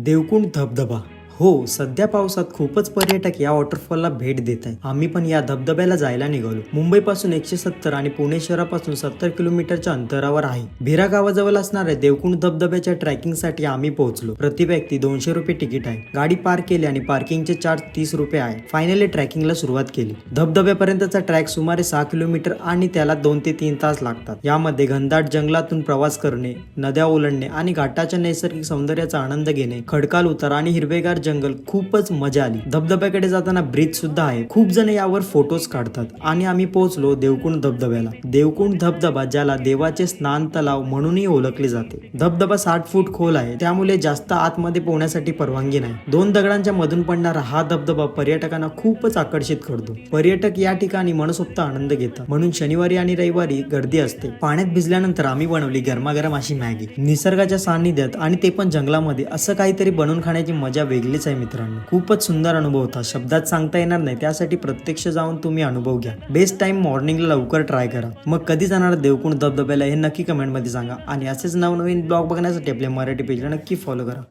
देवकुंड धबधबा. हो, सध्या पावसात खूपच पर्यटक या वॉटरफॉलला भेट देत आहेत. आम्ही पण या धबधब्याला जायला निघालो. मुंबईपासून 170 आणि पुणे शहरापासून 70 किलोमीटरच्या अंतरावर आहे. भिरा गावाजवळ असणाऱ्या देवकुंड धबधब्याच्या ट्रॅकिंगसाठी आम्ही पोहोचलो. प्रति व्यक्ती 200 रुपये तिकीट आहे. गाडी पार्क केली आणि पार्किंगचे चार्ज 30 रुपये आहे. फायनली ट्रॅकिंगला सुरुवात केली. धबधब्यापर्यंतचा ट्रॅक सुमारे 6 किलोमीटर आणि त्याला 2 ते 3 तास लागतात. यामध्ये घनदाट जंगलातून प्रवास करणे, नद्या ओलांडणे आणि घाटाच्या नैसर्गिक सौंदर्याचा आनंद घेणे, खडकाळ उतार आणि हिरवेगार जंगल, खूपच मजा आली. धबधब्याकडे जाताना ब्रिज सुद्धा आहे. खूप जण यावर फोटोज काढतात. आणि आम्ही पोहोचलो देवकुंड धबधब्याला. देवकुंड धबधबा, ज्याला देवाचे स्नान तलाव म्हणूनही ओळखले जाते. धबधबा 60 फूट खोल आहे, त्यामुळे जास्त आतमध्ये पोहण्यासाठी परवानगी नाही. 2 दगडांच्या मधून पडणारा हा धबधबा पर्यटकांना खूपच आकर्षित करतो. पर्यटक या ठिकाणी मनसोक्त आनंद घेतात, म्हणून शनिवारी आणि रविवारी गर्दी असते. पाण्यात भिजल्यानंतर आम्ही बनवली गरमागरम अशी मॅगी. निसर्गाच्या सान्निध्यात आणि ते पण जंगलामध्ये असं काहीतरी बनवून खाण्याची मजा वेगळीच आहे मित्रांनो. खूपच सुंदर अनुभव होता. शब्दात सांगता येणार नाही, त्यासाठी प्रत्यक्ष जाऊन तुम्ही अनुभव घ्या. बेस्ट टाइम मॉर्निंगला लवकर ट्राय करा. मग कधी जाणार देवकुंड धबधब्याला हे नक्की कमेंटमध्ये सांगा. आणि असेच नवनवीन ब्लॉग बघण्यासाठी आपल्या मराठी पेजला नक्की फॉलो करा.